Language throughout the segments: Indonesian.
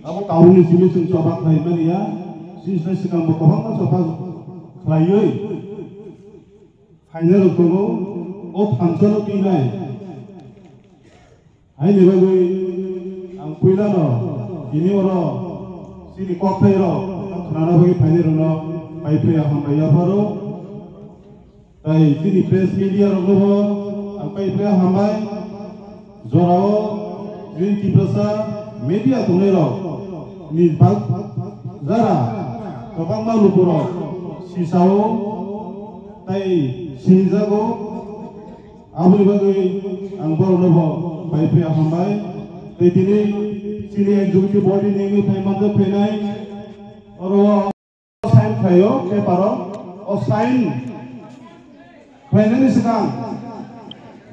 abo kauni sini sing coba klaiman ya sini sekarang berkohang coba klaiyoi final kono o thansano tinai hai ne bagoi ang kuilano ini oro sini koktairo nana bagi final no paipe ya hambaya baro tai sini press media rogo ang paipe hambai jorao Green Tiprasa media tunero ni bag zara kabang malupuro sisao tai sinjago abuli bagai ang boronobo paipe hambai tai dini sini executive body ningi paimando penai oro sign khayo ke paro o sign khainani sekang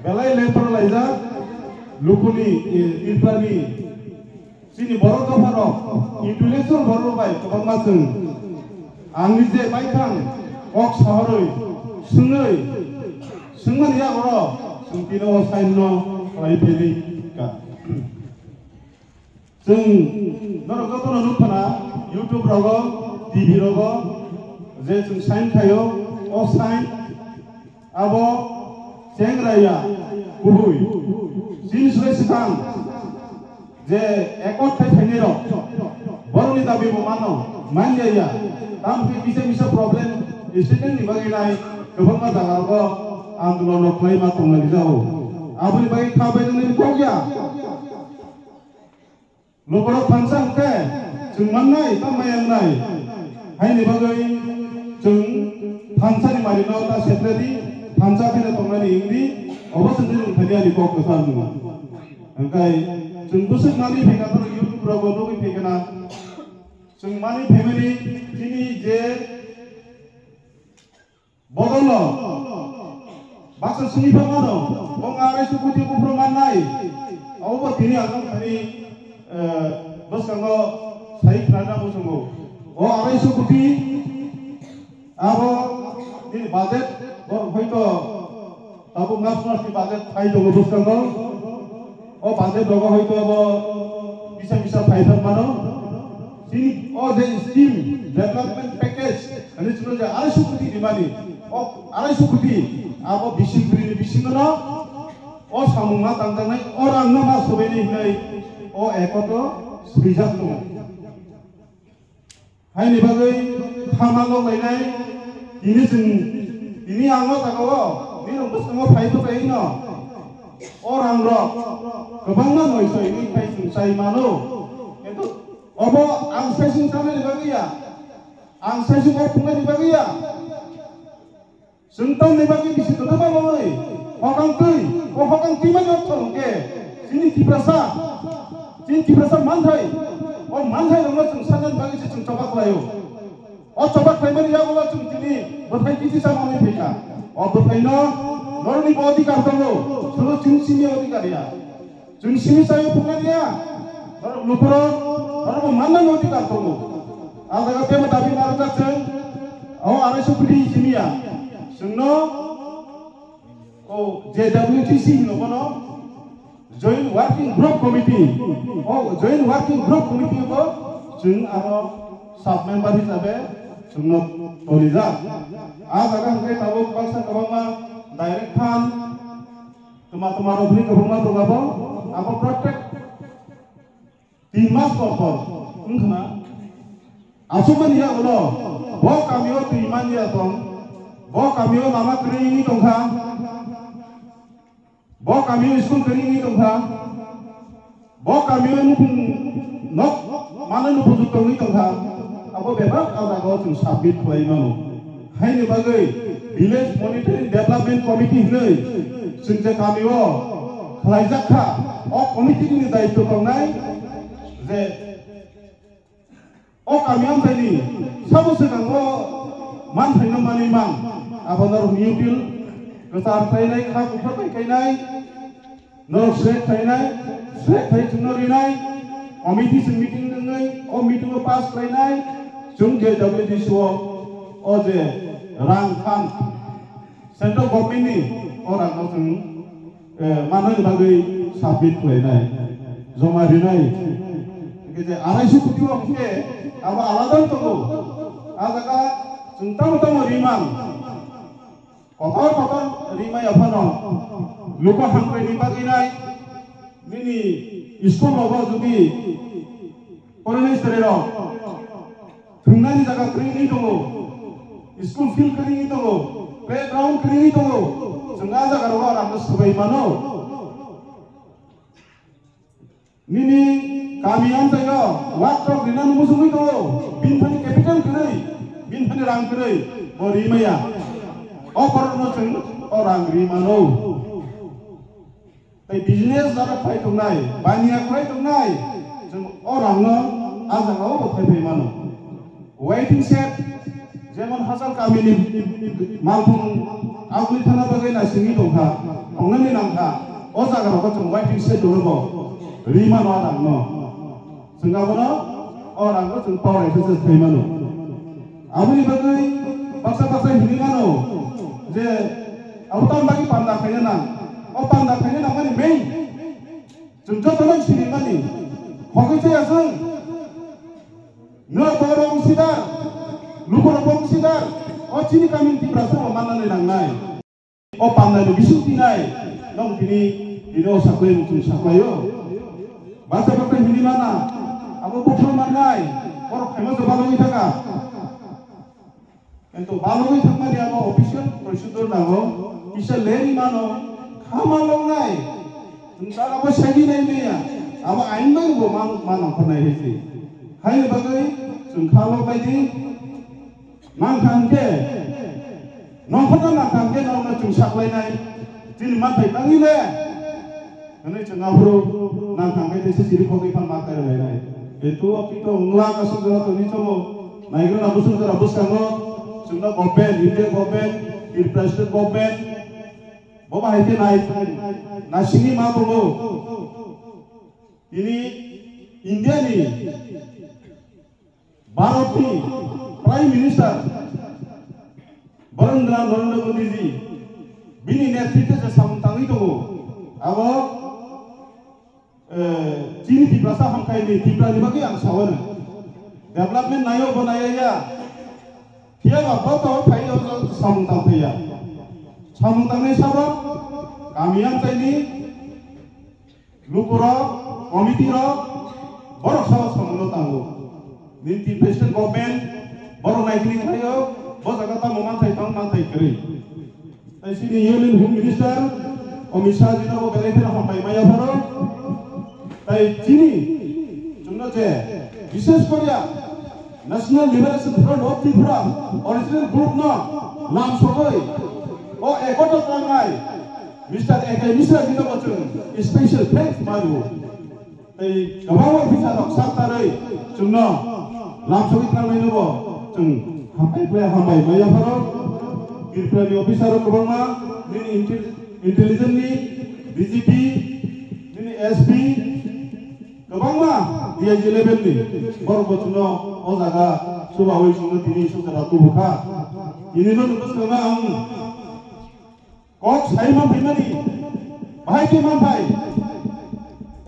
belai lepar laiza lukuni ilpani sini borok dofaro intellectual borok bai kabang masung angni je baikang ok sahoroi sungai sungman ya oro sungtino sainno laipeli ka sung norok kono nupana YouTube rogo TV rogo je sung sain khayo o sain abo sengraya kuhui Sinisre sekang, je ekor thai boroni dabi mano, manja ya, tapi bisa problem, istri ni bagi nai, kebangga dagar ko, andulan oklai matong lagi jauh, abuli bagi kabe ni kogya, lokoro pansang ke, cuma nai, tamayang nai, hai ni bagi, pansa ni mari nau ta setredi, pansa kena tonglani ingdi. Awas sendiri tadi di kok kesan semua. Angkai, cungkusuk mani peka tu YouTube program tu peka na, cung mani family ini je bodol lo, bakal seni pemano, pengarai suku tipu permanai, awak ini akan hari bos kanggo saya kerana musuhmu. Oh arai suku ti, awak ini budget, oh itu Abu ngas di budget hai dong bos kanggo oh budget dong hai itu abo bisa fighter mano sini oh the scheme development package ini cuma je arai sukuti di mana oh arai sukuti abo bising mana oh samunga tangtang nai orang nama sobeni nai oh ekoto sebijak tu hai ni bagai hamalo lainai ini anggot aku ini rumput semua pay itu kayak ini orang rock kebangan loh iso ini pay susah malu itu obo angsa sing sama dibagi ya angsa sing opungnya dibagi ya sentang dibagi di situ apa loh hokang timan opung ke sini tiprasa mantai oh mantai dong lo sanan bagi cung coba layu oh coba kayak mana ya Allah cung sini berfai kisi sama ini peka oh berfaina norni bodi kartolo solo junsimi odi kariya junsimi sayo pungania nor lukuro nor manna odi kartolo aga pe matabi maruka chen oh are supri simia sunno oh JWTC no kono joint working group committee oh joint working group committee ko jung aro sub member hisabe sunno toliza aga ke tabo paksa kabama direct fan teman-teman robri kabama to gabo apa protect 3 mas por ngna asuman ya ulo bo kamio timan ya tong bo kamio mama kri ini tongkha bo kamio school kri ini tongkha bo kamio nok mana nu putu tong ini tongkha apa bebas ada kau tu sabit play mano hai ni bagai village monitoring development committee nei sungja kami wo khlaijaka o committee ni daitto kongnai je o kami am tani sabo sekango man thaino mani man abanar mutil kesar thainai kha kuphar thainai no sek thainai sek thai chunori committee sing meeting ngai o meeting o pass thainai chung je WDC o je rang kan central government ni orang kau seng mana sebagai sabit lainai, zoma rinai, जे 250 कोटी हमके अब आलादा दंगो आजागा जों ताम रिमान कथर रिमाय अफानो लुका हांख्रायनि बागिनाय निनि स्कुल लबो जुदि फरायनाय स्टुडेन्टआव थांनायनि जायगा क्रिनि दङ स्कुल फिल्ड क्रिनि दङ प्लेग्राउन्ड क्रिनि दङ जोंहा जायगायाव आरामनो सबाय मानो निनि गामियाव जायगा वाट्रक लिरनानै मोसौै दङ बिनफानि केपिटेल क्रै बिनफानि रां क्रै ओ रिमाया अफरनो जों रां रिमानो tay business dara phai tungnai bania khoi tungnai jeng orangno ajangau bo phai phai mano waiting shed jemon hasal kamini malphung agli thana bagai na singi dongkha ongnani nangkha o jaga ro jeng waiting shed dongbo rimano arangno jenggabono orangno jeng pawrai these phai mano abuni bagai baksa hini mano je autam bagi panda khaina nang panda khaina namani mei जों जतन सिरि मानि हगैथाया जों न बरं सिदार लुखर बं सिदार अ चिनि कमिउनिटि ब्रासो माननानै लांनाय अ पान्दानि बिसुंथिनाय दं तिनि दिनो साखै जों साखैयो बासा हिनि माना आबो बथल माननाय बर खायमा जबालङै थाका किन्तु बालङै थांनानै आबो अफिसियेल प्रसिडर नांगौ इसे लेरि मानो खामालंनाय नोंथाङा बो साइदि नायनाया आबो आइन नांगौ मानाव खनाय हेसि हाय बागै जों खालो बायदि नांखांके नखरना नांखांके नावनो जों साखलायनाय दिन माथाय नाङिले हनै जों आब्रु नांखांके देसे सिरि खगै फान माथाय रायनाय बेतो अपितो उंला कासो जरा तनि चमो नायग्रा बुसुं जरा बुसखाङो जोंना गभर्नमेन्ट इंडिया गभर्नमेन्ट इल president government Bapak itu naik nasini ma dulu ini India nih Bharat nih Prime Minister Narendra Modi ji bini netrite samtangi dulu abo Chini tiprasa hamkai nih tipra di bagi yang sawan development nayo bonaya ya dia apa tahu kayu samtang dia samtangnya sabab kami yang tadi lukura komiti ro borok sawas samulo tahu ninti presiden government borok naikini kayo bos agak tahu mantai kiri tapi sini Union Home Minister Omisa jina bo belai pernah sampai maya baru tapi sini cuma je bisnis Korea National Liberation Front of Tripura original group no lam sokoi oh ekoto trangai Mr. Eka Misra kita bocor special thanks maru tapi gawawa bisa dok santarai cuma langsung trangai nobo ceng hampai maya baru kirpani officer kebangma ini intelligence ni DGP ini SP kebangma dia level ni baru bocor oh jaga subawi sungut ini sudah tubuhka ini nunggu sekarang kok saya mau bimani, baik tu mampai,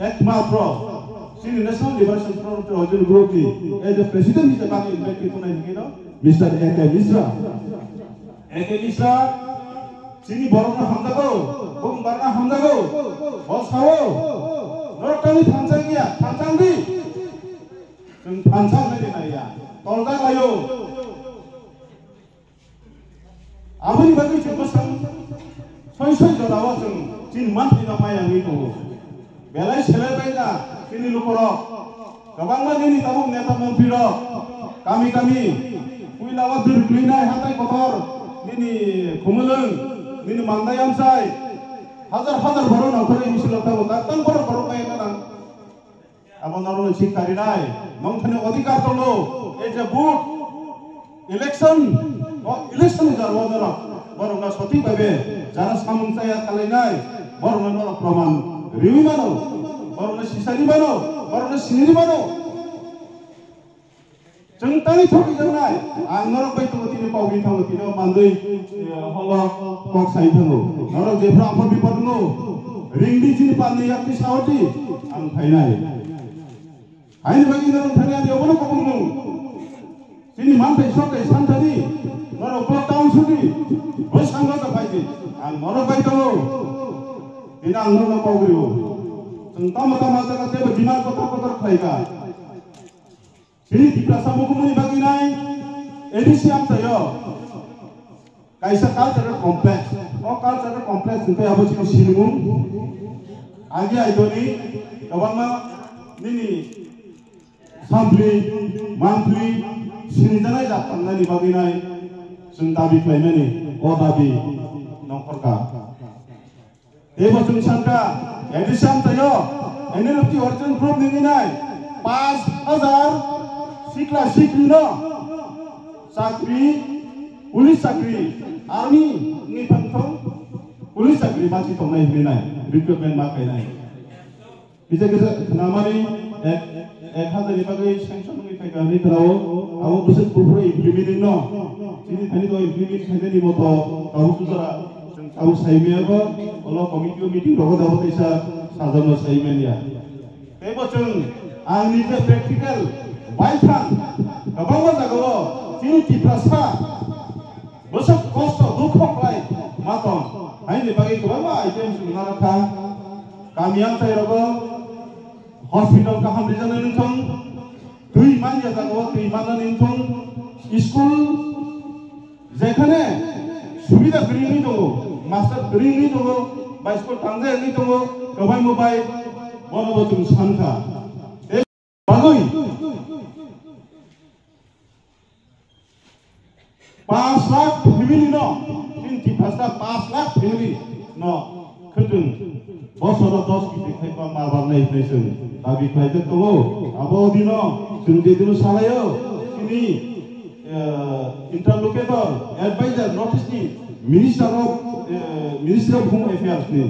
ekmatro, sini National Liberation Front Original Group ni, as the President kita bagi invite itu naik kita, Mr. Eka Misra, sini borongna hamdago, bung barna hamdago, bos kau, norkani thansang dia, thansang di, thansang lagi naya, tolga layo, apa ni bagi cuma Soy jolawa jeng jin manti namanya itu. Belai selebihnya ini lukoro. Kabangman ini tabung neta menteri kami kuilawa durkulina hatai kotor ini kumuleng ini mandayam say hazar baru nongkori misalnya tahu datang baru kayak nang. Abang naruh cik karinai, nongkene odikar tolo, ejabut election jarwo baru na soti babe jara samung saya kalainai baru na nolak praman riwi mano baru na sisari mano baru na siniri mano jengtani thoki jangnai ang norok bai tungo tini pawgi thango tini mandui hola kok sai thango norok jefra ampon bipad no ringdi chini pandi yakti sawati ang phainai Aini bagi nang thani adi obono kokongmu sini mantai sokai santani noro lockdown sudi bosangga ta faidi an moro bai to dina angno kogriu tama tama jaga tebe diman kotor khaika sini diprasa mukumuni bagi nai edisi amtayo kaisa cultural complex cultural complex itu abo sini sinung agi aidoni gabama nini monthly sini janai jatangna ni bagi nai जों दाबि खालामनानै दाबि नखरका एबा जों सानका एडिसन थायो एनएलपि अर्जन ग्रुप निनाय 5000 सिक्ला सिक्लिनो साख्रि पुलिस साख्रि आर्मी नि फांथं पुलिस साख्रि मानसि थंनाय हिनाय रिक्रुटमेन्ट माखायनाय बिजे गेजे नामारि 1000 नि बागै सेंसन नि थाखाय निफोराव आबो बोसोर बुफ्रो इमप्लिमेन्टिं न ini tadi tuh implement saja di motor tahu susah tahu saimennya kalau komite meeting doa dapat bisa saja saimen ya tapi bocor angin itu practical baikkan kapan jago sini diperasa besok kosto dukok lain matang ini bagi kebawa item sebenarnya kami yang saya rogo hospital kaham di sana nintong tui manja jago tui mana nintong school যেখানে সুবিধা গরিনি দङ মাস্টার গরিনি दङ বাইস্কুল थांजायानि दङ गोबां मोबाइ बनबो जों सानखा ए बागै 5 लाख फेमिलि न किन्थि फास्टा 5 लाख फेमिलि न खोदों बसराव 10 किति खायबा माबानाय फैसों दाबि खायदो दङ आबो दिनो जों जेदिनो सालायो किनि interlocutor advisor notice ni minister of home affairs ni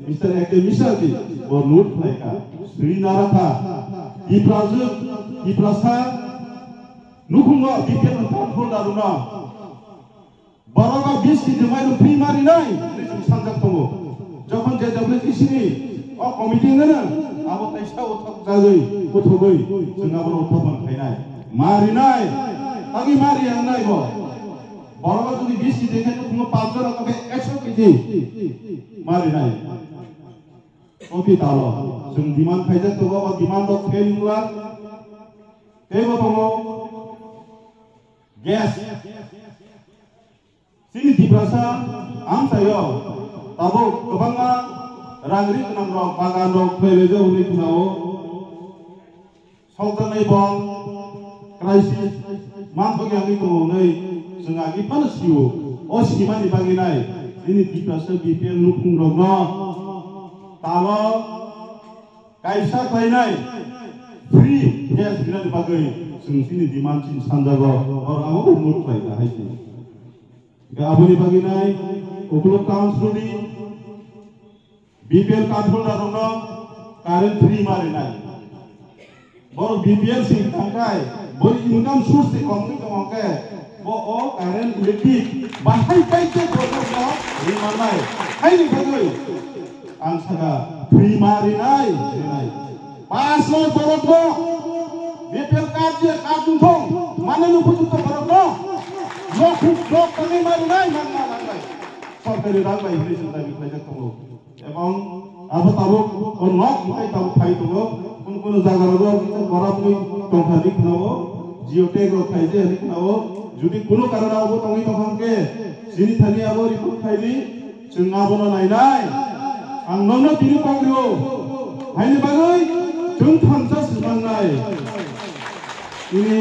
Mr. Ekdemisar di bornut mereka Sri Naraka iprasa nukungo bikin control daruna baraga 20 ki jemai primary nai sanjak tongo যখন যে WTC ni committee ngana abo taisa uthak jagoi uthogoi जोंना बर uthapon khainai marinai Lagi mari yang naik bo, baru tu di bis kita kan tu cuma 500 atau 100 kg, mari naik. Okey tahu, jeng demand kaya tu bawa demand tu fail mula, tebo tu gas, sini di berasa, am saya, tahu kebangga, rangri tu nama bagan dok fail je unik tu nawo, sautan naik bang, krisis. Mampu yang itu nih, sengaja mana siu, si mana dibaginai, ini diprasa BPL lukung rogno, tahu, kaisa kainai, free gas bila dibagai, sini dimancing sanjago, orang awak umur kaita haji, ke abu dibaginai, ukuluk council di, BPL council rogno, current free marinai, baru BPL sih tangkai. Beri income source di komuni kemangke, bo current electric, bahai kaitnya bodohnya, ini mana? Hai ni bagai, angsa primary nai, pas lo bodoh, BPL kerja kadung, mana lu butuh bodoh, lo primary nai mana mana? Sorry dah ini sudah dipelajari tu, emang apa tahu, orang kita tahu kai tu. Kun jaga rogo kita barang ni tongkari kenapa geotek rogo kaji hari kenapa jadi kuno karena abu tongi tongkangke sini thani abu rikut kaji cenga bono nai ang nono tini pangrio hai ni bagai ceng thansa seman nai ini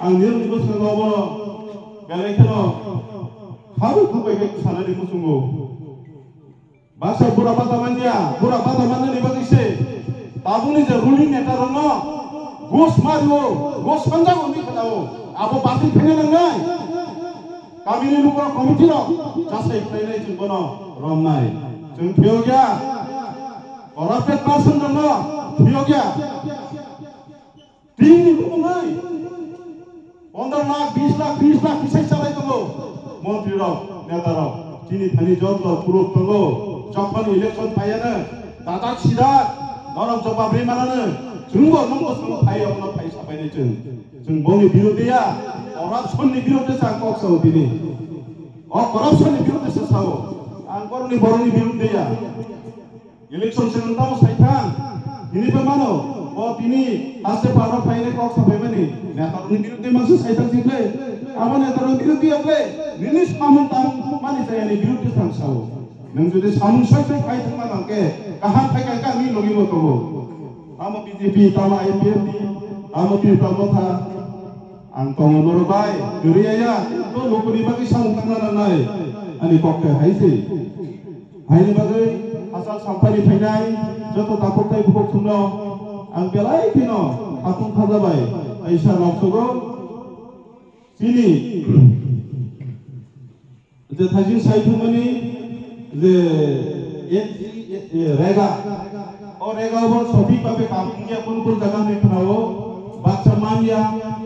ang niru ribut kenapa bono galai keno haru kubai ke sana di musungo bahasa berapa tamannya ni bagi se Tabuni je ruling netar rono, gos mario, gos panjang oni kenao, abo parti phene nangai, kami ni lukor komiti ro, jasai phene jumbono romnai, jeng thiogya, corrupted person rono, thiogya, ting ni lukungai, 15 lakh, 20 lakh, 30 lakh kisah chalai tongo, montri ro, netar ro, kini thani jod ro puruk tongo, jokhon election payana, tata sidat. Orang coba beri mana ne, जोंबो नंगौ जों फायावनो फाय साबायनाय जों बनि बिरोधिया करप्शननि बिरोधि साकक साव दिनै करप्शननि बिरोधि साव आंगरनि बरनि बिरोधिया इलेक्शन सेन्टाव साइथां दिनै मानो दिनै आसे पारा फायने कक साबायमानि नेतारनि बिरोधि मानसि साइथां जिले आमा नेतारनि बिरोधि आबले दिनै सामन ताम मानि जायनि बिरोधि साव नों जुदि सामन साइथां फाय थांना लांके काहा फाय का मी लगिबो तबो आमा बीजेपी तामा आईपीएफडी आमा पिरताल था आं तंगनर बाय दुरिया तो लोकनि बागै सामन थांना लांनाय आनि कक्के हायसै हायनि बागै आसाल सामफारि फैनाय जत दाखोथाय बुक थुनो आं बेलाय फिनो हाकुम थाजाबाय ऐसा नक्सगो सिनि जे थाजिं साइथुमनि जे रेगा और रेगा वो सभी पापे काम किया कुन जगह में खनाओ बादशा मानिया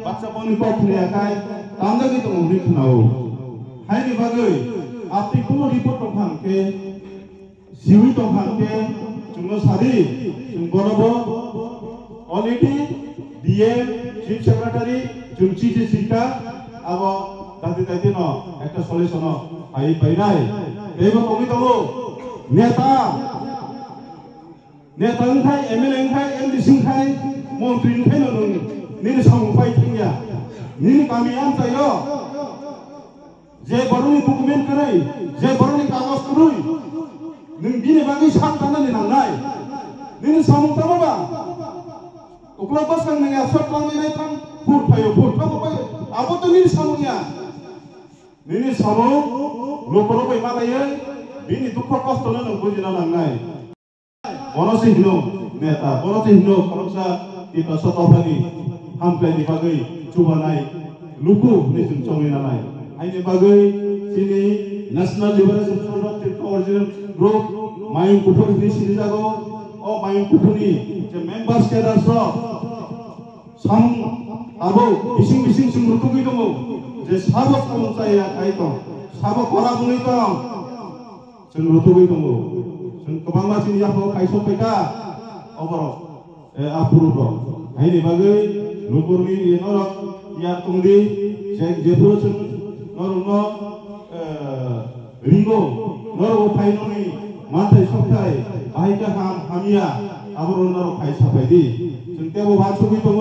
बादशा बनी को खुलिया काय तांदा की तो उन्हें खनाओ हाय नि बागै आपने कुनो रिपोर्ट तो खांके सिवी तो खांके जोंनो सारी जों बरबो ऑलरेडी डीएम चीफ सेक्रेटारी जों चिटि सिका अब दादि दादि न একটা सल्यूशन आइ पाइनाय एबो तंगि दङो नेता नेतांखाय एमएलएंखाय एमडीसींखाय मन्त्रींखाय नों निनि सामुफाय थिंया निनि गामियान जायो जे बरनि डकुमेन्ट करै जे बरनि कागज करै नों बिनि बागै सानखानानै नांनाय निनि सामुताबा अक्ला बसखां नोंया सटलांनाय थां फुरफायो फुरफाबो आबो तो निनि सामुया निनि सामु लोकरो बै मालायै बिनि दुख कष्टनो नों बुजिना नांनाय Bonasi hino neta, bonasi hino korupsa kita sotopani hampir di bagai coba naik luku ni cungcongin naik. Ini bagai sini National Liberation Front Original Group main kupon di sini jago, main kupon ni je members kedar so sam abo bising sumber tugi dong, je sabot kamu saya kaito, sabot orang itu sumber tugi dong. गोबां मानसिनि आफाव खायसंफैखा अबरो आपुरुबो हायनि बागै नखरनि नरक या तंदि जेफोर जों नरनो रिंगो नरगो फाइननि मानथाय सप्ताय बाहायगा हामिया आबरो नरक खायसाफायदि जों तेबो बासुबि दङ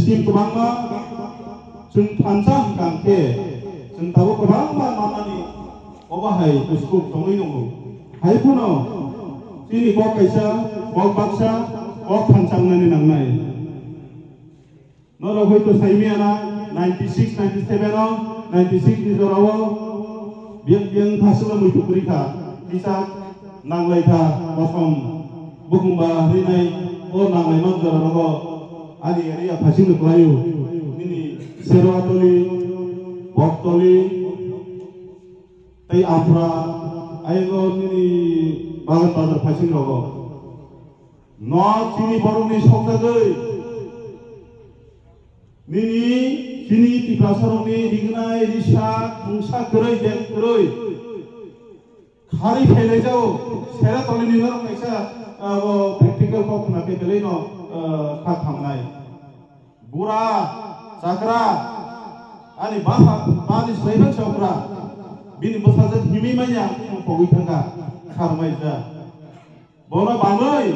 स्किम गोबांमा जों थानसा गांके जों दाबो गोबां मामानि अबाहाय बुस्थु दङै दङ हायफोनो दिनै कक कैसा कक बाक्सा कक थांसांनानै नांनाय नर हयतो साइमियाना 96 97 96 नि जराव बियां थासुला मैथुपुरिखा किसा नांलायथा असम बुकुमबा हैनाय ओ नांलाय मान जराव आनि एरिया फासिनो क्लायो दिनै सेरवातली बक्तली तै आफ्रा आइगो निनि बागान बाजार फासिं रगो न चिनि बरंनि सकजागै निनि चिनि तिप्रासरनि दिगनाय रिसा मुसा गरै देख गरै खारि फैलाय जाओ सेरा तलिनि नरम कैसा वो प्रेक्टिकल को खना पे बेलै न खा खामनाय बुरा जाग्रा आनि बानि सैबा चौकरा बिनि बसाजों हिमी माया पगै थांगा खारमाय जा बना बामै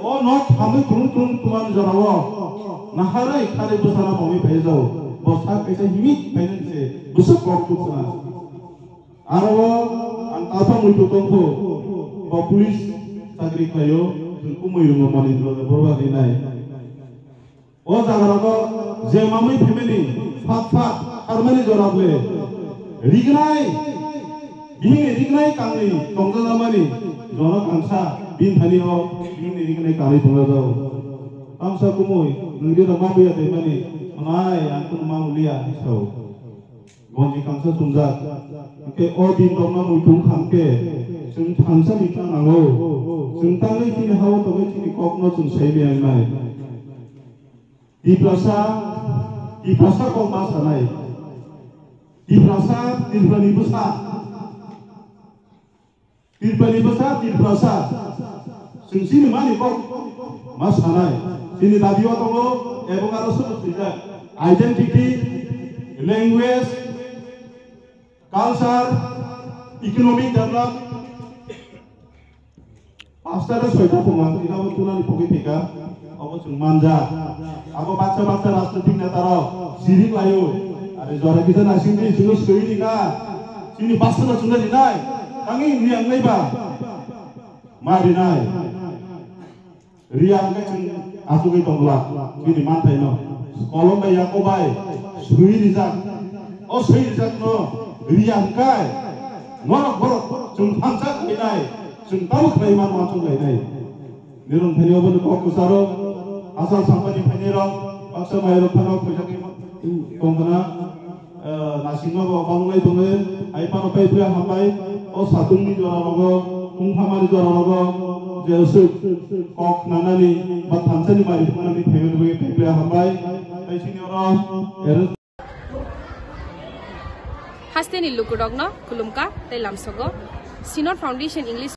ओ नट थामै तुरुं तुमान जराव नाहारै खारै बसाना पगै फाय जाओ बसा कैसे हिमी फायनसे बुसु कक्तुसना आरो आं तासा मुइतो तंखो बा पुलिस साख्रि खायो जोंखौ मैरुङाव मानिद्र बरबादि नाय ओ जागाराव जे मामै फेमिलि फात खारमानि जरावले रिगनाय बिनि रिगनाय कांनि तंजालामानि जन कांसा बिन थानियाव बिनि रिगनाय कांनि तंजाजाव कांसा कुमय नोंदि रमा बेया देमानि अनाय आंखौ मा मुलिया हिसाव गंजि कांसा सुमजा के ओ दिन दंना मुइथुं खामके जों थांसा बिथां नांगौ जों ताङै थिनि हाव तङै थिनि ककनो जों साइबियांनाय दिप्रासा को मा सानाय दिप्रासा दिप्रानि बोसा दिप्रासा जों सिनि मानि को मा सानाय सिनि दाबियाव दङ एबं आरो सोलोंथाइया identity language culture economic develop पाँचटा र छयटा दङ इनाबो तुनानि पगे फेका अब जों मानजा अब बाच्चा राजनीतिक नेता र सिरिं लायो आरो जरा बिजन आसिंनि जों सोयि का सिनि बासना जुना दिनाय आंनि रियांगैबा मारिनाय रियांगै जों आजुगै दंब्ला बिनि मानथाय न कलम बाय याकोबाय सोयि रिजाक अ सोयि रिजाक न रियांगाय नरक बरक जों फांसा खैनाय जों ताव खैमान माथुं गायनाय निरन फैनायावबो न'खौ कुसारो आसाल सांबानि फैनायाव बाक्सा माइरं फानाव फैसाखै दंगना नासिंगाव बांलाय दङो आइपानो फैफैया हाबाय अ सातुंनि जरावबो कुंफामानि जरावबो जेसो कक नानानि बा थानसानि मारि फुंनानि फैफैया हाबाय आइसिनियाव एरो हास्तेनि लुकुडगनो खुलुमका तैलामसगो सिनर फाउंडेशन इंग्लिश